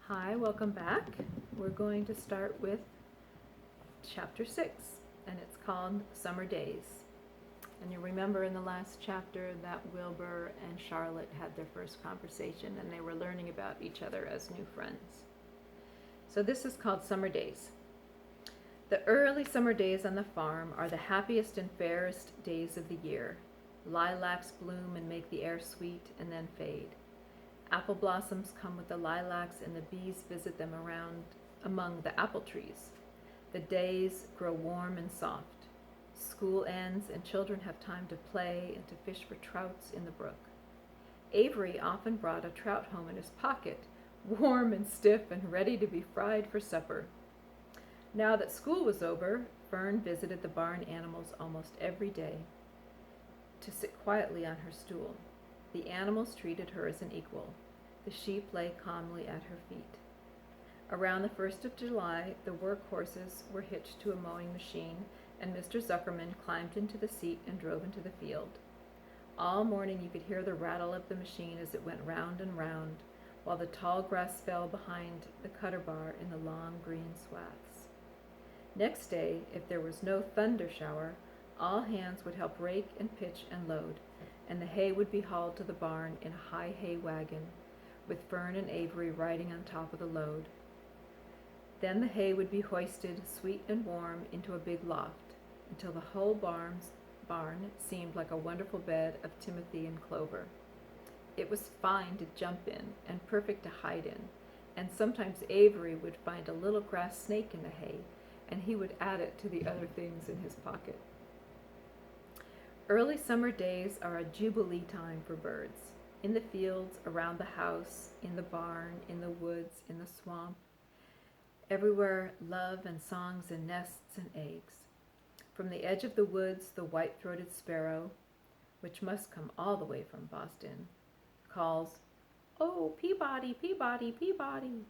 Hi, welcome back. We're going to start with chapter 6, and it's called Summer Days. And you remember in the last chapter that Wilbur and Charlotte had their first conversation and they were learning about each other as new friends. So this is called Summer Days. The early summer days on the farm are the happiest and fairest days of the year. Lilacs bloom and make the air sweet and then fade. Apple blossoms come with the lilacs, and the bees visit them around among the apple trees. The days grow warm and soft. School ends, and children have time to play and to fish for trouts in the brook. Avery often brought a trout home in his pocket, warm and stiff and ready to be fried for supper. Now that school was over, Fern visited the barn animals almost every day to sit quietly on her stool. The animals treated her as an equal. The sheep lay calmly at her feet. Around the 1st of July, the work horses were hitched to a mowing machine, and Mr. Zuckerman climbed into the seat and drove into the field. All morning you could hear the rattle of the machine as it went round and round, while the tall grass fell behind the cutter bar in the long green swaths. Next day, if there was no thunder shower, all hands would help rake and pitch and load, and the hay would be hauled to the barn in a high hay wagon, with Fern and Avery riding on top of the load. Then the hay would be hoisted, sweet and warm, into a big loft, until the whole barn seemed like a wonderful bed of timothy and clover. It was fine to jump in, and perfect to hide in, and sometimes Avery would find a little grass snake in the hay, and he would add it to the other things in his pocket. Early summer days are a jubilee time for birds. In the fields, around the house, in the barn, in the woods, in the swamp. Everywhere love and songs and nests and eggs. From the edge of the woods, the white-throated sparrow, which must come all the way from Boston, calls, "Oh, Peabody, Peabody, Peabody."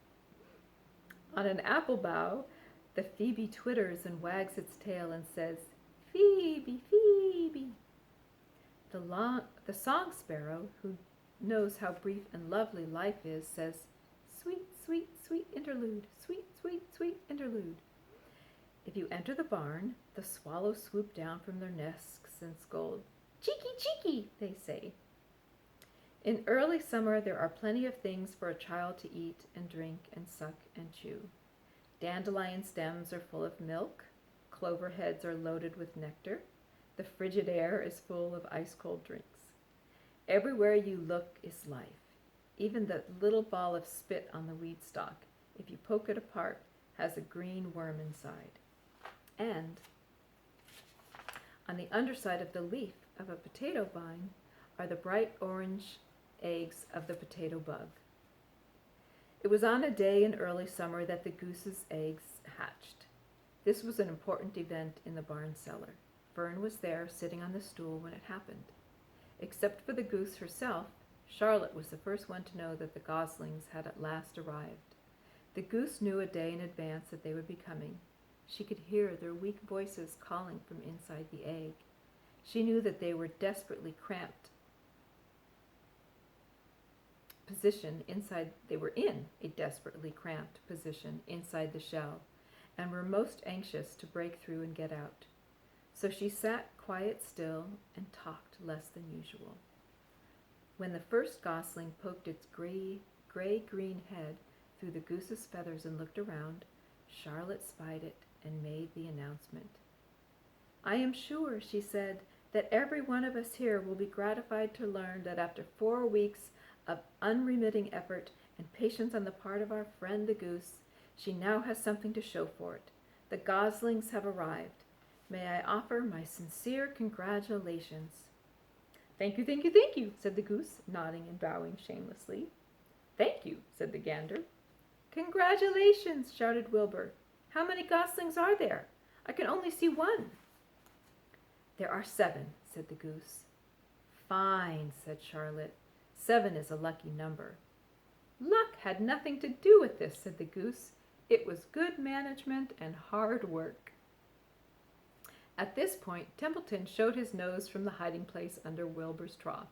On an apple bough, the phoebe twitters and wags its tail and says, "Phoebe, Phoebe." The song sparrow, who knows how brief and lovely life is, says, "Sweet, sweet, sweet interlude, sweet, sweet, sweet interlude." If you enter the barn, the swallows swoop down from their nests and scold. "Cheeky, cheeky," they say. In early summer, there are plenty of things for a child to eat and drink and suck and chew. Dandelion stems are full of milk. Clover heads are loaded with nectar. The frigid air is full of ice-cold drinks. Everywhere you look is life. Even the little ball of spit on the weed stalk, if you poke it apart, has a green worm inside. And on the underside of the leaf of a potato vine are the bright orange eggs of the potato bug. It was on a day in early summer that the goose's eggs hatched. This was an important event in the barn cellar. Fern was there, sitting on the stool, when it happened. Except for the goose herself, Charlotte was the first one to know that the goslings had at last arrived. The goose knew a day in advance that they would be coming. She could hear their weak voices calling from inside the egg. She knew that they were in a desperately cramped position inside the shell, and were most anxious to break through and get out. So she sat quiet still and talked less than usual. When the first gosling poked its gray-green head through the goose's feathers and looked around, Charlotte spied it and made the announcement. "I am sure," she said, "that every one of us here will be gratified to learn that after 4 weeks of unremitting effort and patience on the part of our friend the goose, she now has something to show for it. The goslings have arrived. May I offer my sincere congratulations." "Thank you, thank you, thank you," said the goose, nodding and bowing shamelessly. "Thank you," said the gander. "Congratulations," shouted Wilbur. "How many goslings are there? I can only see one." "There are 7," said the goose. "Fine," said Charlotte. 7 is a lucky number." "Luck had nothing to do with this," said the goose. "It was good management and hard work." At this point, Templeton showed his nose from the hiding place under Wilbur's trough.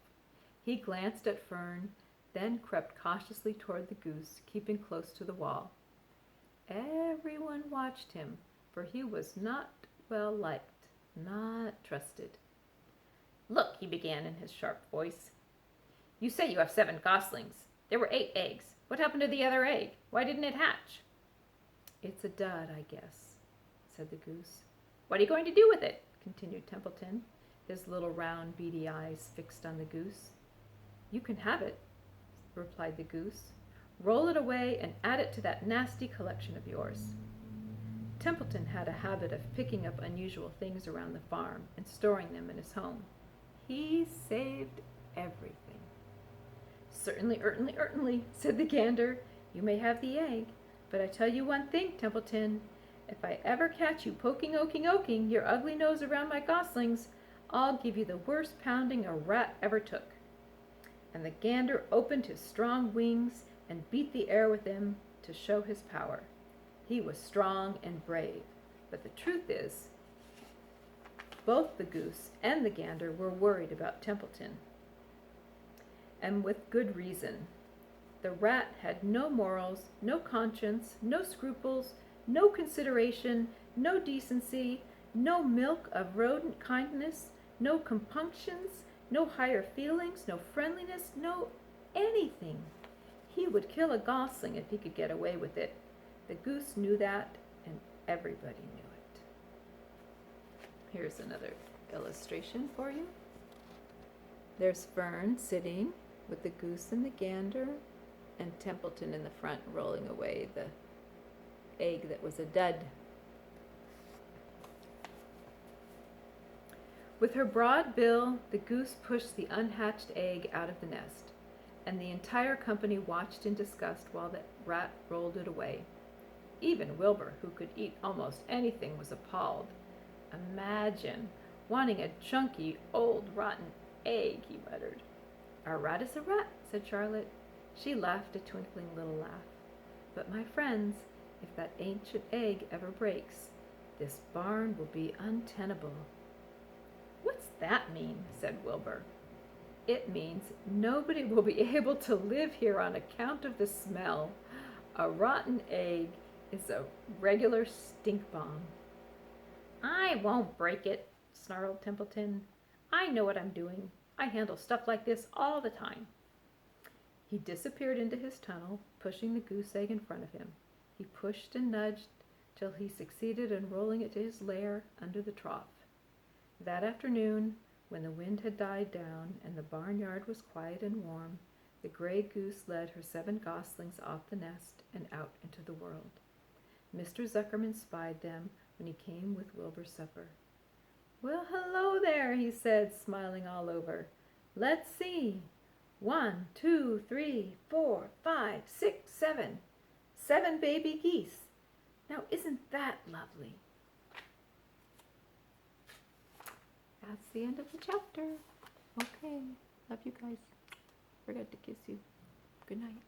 He glanced at Fern, then crept cautiously toward the goose, keeping close to the wall. Everyone watched him, for he was not well liked, not trusted. "Look," he began in his sharp voice. "You say you have 7 goslings. There were 8 eggs. What happened to the other egg? Why didn't it hatch?" "It's a dud, I guess," said the goose. "What are you going to do with it?" continued Templeton, his little round beady eyes fixed on the goose. "You can have it," replied the goose. "Roll it away and add it to that nasty collection of yours." Templeton had a habit of picking up unusual things around the farm and storing them in his home. He saved everything. Certainly, said the gander. "You may have the egg, but I tell you one thing, Templeton. If I ever catch you oking your ugly nose around my goslings, I'll give you the worst pounding a rat ever took." And the gander opened his strong wings and beat the air with them to show his power. He was strong and brave, but the truth is, both the goose and the gander were worried about Templeton. And with good reason. The rat had no morals, no conscience, no scruples, no consideration, no decency, no milk of rodent kindness, no compunctions, no higher feelings, no friendliness, no anything. He would kill a gosling if he could get away with it. The goose knew that, and everybody knew it. Here's another illustration for you. There's Fern sitting with the goose and the gander, and Templeton in the front rolling away the egg that was a dud. With her broad bill, the goose pushed the unhatched egg out of the nest, and the entire company watched in disgust while the rat rolled it away. Even Wilbur, who could eat almost anything, was appalled. "Imagine wanting a chunky, old, rotten egg," he muttered. "A rat is a rat," said Charlotte. She laughed a twinkling little laugh. "But my friends, if that ancient egg ever breaks, this barn will be untenable." "What's that mean?" said Wilbur. "It means nobody will be able to live here on account of the smell. A rotten egg is a regular stink bomb." "I won't break it," snarled Templeton. "I know what I'm doing. I handle stuff like this all the time." He disappeared into his tunnel, pushing the goose egg in front of him. He pushed and nudged till he succeeded in rolling it to his lair under the trough. That afternoon, when the wind had died down and the barnyard was quiet and warm, the gray goose led her 7 goslings off the nest and out into the world. Mr. Zuckerman spied them when he came with Wilbur's supper. "Well, hello there," he said, smiling all over. "Let's see. 1, 2, 3, 4, 5, 6, 7. 7 baby geese. Now, isn't that lovely?" That's the end of the chapter. Okay. Love you guys. Forgot to kiss you. Good night.